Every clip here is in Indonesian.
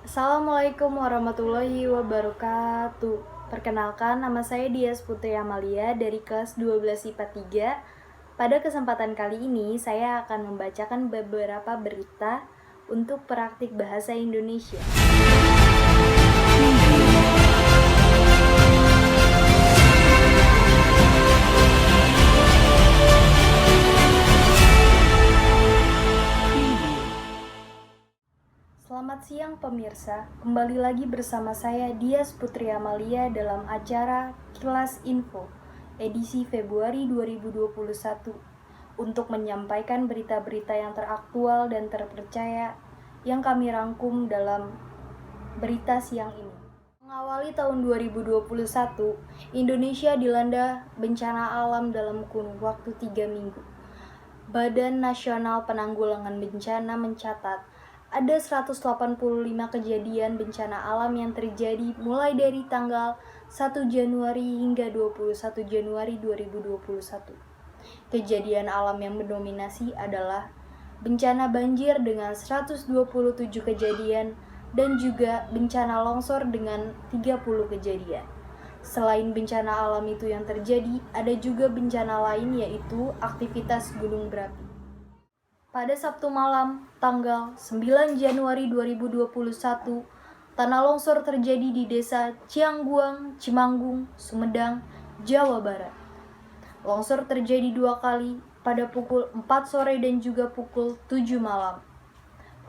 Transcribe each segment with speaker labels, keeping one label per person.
Speaker 1: Assalamualaikum warahmatullahi wabarakatuh. Perkenalkan, nama saya Dias Putri Amalia dari kelas 12 IPA 3. Pada kesempatan kali ini, saya akan membacakan beberapa berita untuk praktik bahasa Indonesia. Selamat siang pemirsa, kembali lagi bersama saya Dias Putri Amalia dalam acara Kilas Info, edisi Februari 2021, untuk menyampaikan berita-berita yang teraktual dan terpercaya yang kami rangkum dalam berita siang ini. Mengawali tahun 2021, Indonesia dilanda bencana alam dalam kurun waktu 3 minggu. Badan Nasional Penanggulangan Bencana mencatat ada 185 kejadian bencana alam yang terjadi mulai dari tanggal 1 Januari hingga 21 Januari 2021. Kejadian alam yang mendominasi adalah bencana banjir dengan 127 kejadian dan juga bencana longsor dengan 30 kejadian. Selain bencana alam itu yang terjadi, ada juga bencana lain yaitu aktivitas gunung berapi. Pada Sabtu malam, tanggal 9 Januari 2021, tanah longsor terjadi di desa Ciangguang, Cimanggung, Sumedang, Jawa Barat. Longsor terjadi 2 kali, pada pukul 4 sore dan juga pukul 7 malam.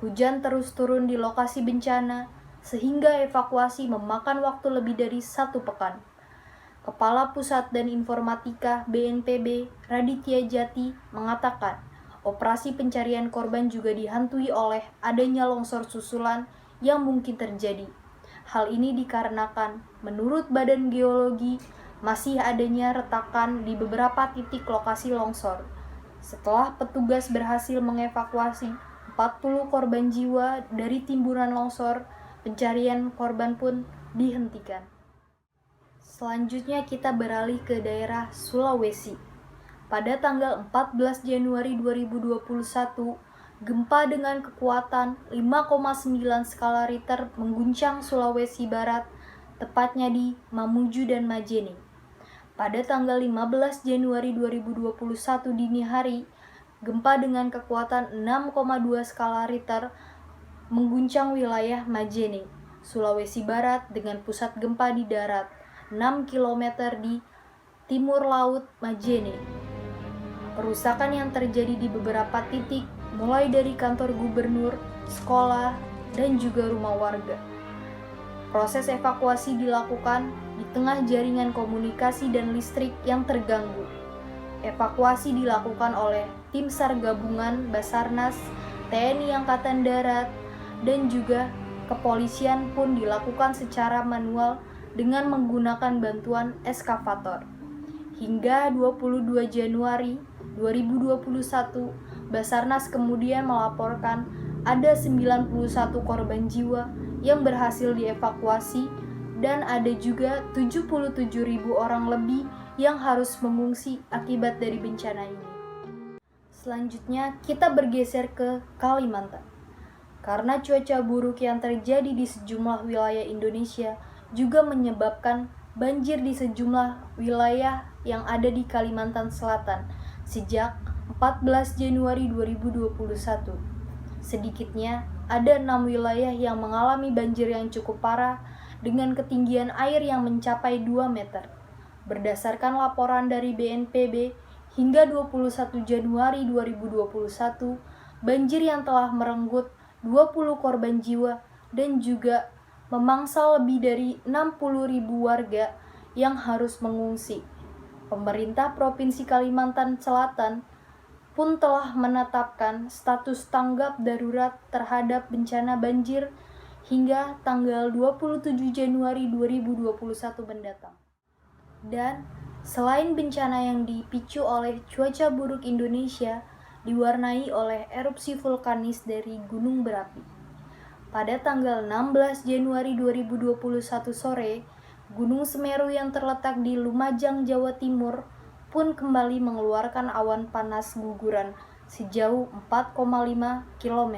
Speaker 1: Hujan terus turun di lokasi bencana, sehingga evakuasi memakan waktu lebih dari 1 pekan. Kepala Pusat dan Informatika BNPB, Raditya Jati, mengatakan, operasi pencarian korban juga dihantui oleh adanya longsor susulan yang mungkin terjadi. Hal ini dikarenakan, menurut Badan Geologi, masih adanya retakan di beberapa titik lokasi longsor. Setelah petugas berhasil mengevakuasi 40 korban jiwa dari timbunan longsor, pencarian korban pun dihentikan. Selanjutnya kita beralih ke daerah Sulawesi. Pada tanggal 14 Januari 2021, gempa dengan kekuatan 5,9 skala Richter mengguncang Sulawesi Barat, tepatnya di Mamuju dan Majene. Pada tanggal 15 Januari 2021 dini hari, gempa dengan kekuatan 6,2 skala Richter mengguncang wilayah Majene, Sulawesi Barat dengan pusat gempa di darat 6 km di timur laut Majene. Perusakan yang terjadi di beberapa titik, mulai dari kantor gubernur, sekolah, dan juga rumah warga. Proses evakuasi dilakukan di tengah jaringan komunikasi dan listrik yang terganggu. Evakuasi dilakukan oleh tim SAR gabungan Basarnas, TNI Angkatan Darat, dan juga kepolisian pun dilakukan secara manual dengan menggunakan bantuan eskavator. Hingga 22 Januari 2021, Basarnas kemudian melaporkan ada 91 korban jiwa yang berhasil dievakuasi dan ada juga 77.000 orang lebih yang harus mengungsi akibat dari bencana ini. Selanjutnya kita bergeser ke Kalimantan. Karena cuaca buruk yang terjadi di sejumlah wilayah Indonesia juga menyebabkan banjir di sejumlah wilayah yang ada di Kalimantan Selatan sejak 14 Januari 2021. Sedikitnya ada 6 wilayah yang mengalami banjir yang cukup parah dengan ketinggian air yang mencapai 2 meter. Berdasarkan laporan dari BNPB, hingga 21 Januari 2021, banjir yang telah merenggut 20 korban jiwa dan juga memangsa lebih dari 60.000 warga yang harus mengungsi. Pemerintah Provinsi Kalimantan Selatan pun telah menetapkan status tanggap darurat terhadap bencana banjir hingga tanggal 27 Januari 2021 mendatang. Dan selain bencana yang dipicu oleh cuaca buruk Indonesia, diwarnai oleh erupsi vulkanis dari gunung berapi. Pada tanggal 16 Januari 2021 sore, Gunung Semeru yang terletak di Lumajang, Jawa Timur pun kembali mengeluarkan awan panas guguran sejauh 4,5 km.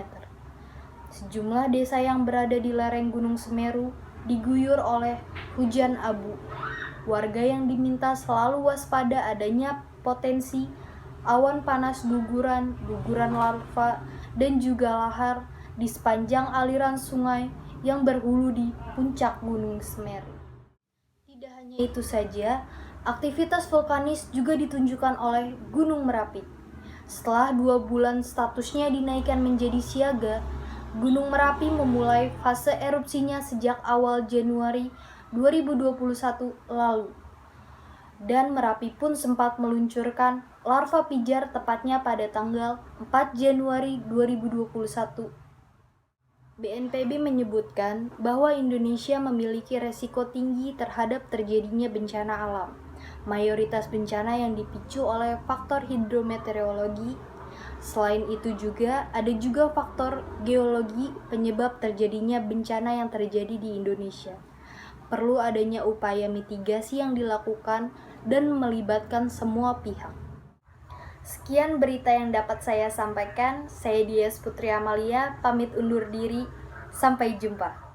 Speaker 1: Sejumlah desa yang berada di lereng Gunung Semeru diguyur oleh hujan abu. Warga yang diminta selalu waspada adanya potensi awan panas guguran, guguran lava, dan juga lahar di sepanjang aliran sungai yang berhulu di puncak Gunung Semeru. Tidak hanya itu saja, aktivitas vulkanis juga ditunjukkan oleh Gunung Merapi. Setelah 2 bulan statusnya dinaikkan menjadi siaga, Gunung Merapi memulai fase erupsinya sejak awal Januari 2021 lalu. Dan Merapi pun sempat meluncurkan larva pijar tepatnya pada tanggal 4 Januari 2021. BNPB menyebutkan bahwa Indonesia memiliki resiko tinggi terhadap terjadinya bencana alam. Mayoritas bencana yang dipicu oleh faktor hidrometeorologi. Selain itu juga ada juga faktor geologi penyebab terjadinya bencana yang terjadi di Indonesia. Perlu adanya upaya mitigasi yang dilakukan dan melibatkan semua pihak. Sekian berita yang dapat saya sampaikan. Saya Dias Putri Amalia, pamit undur diri. Sampai jumpa.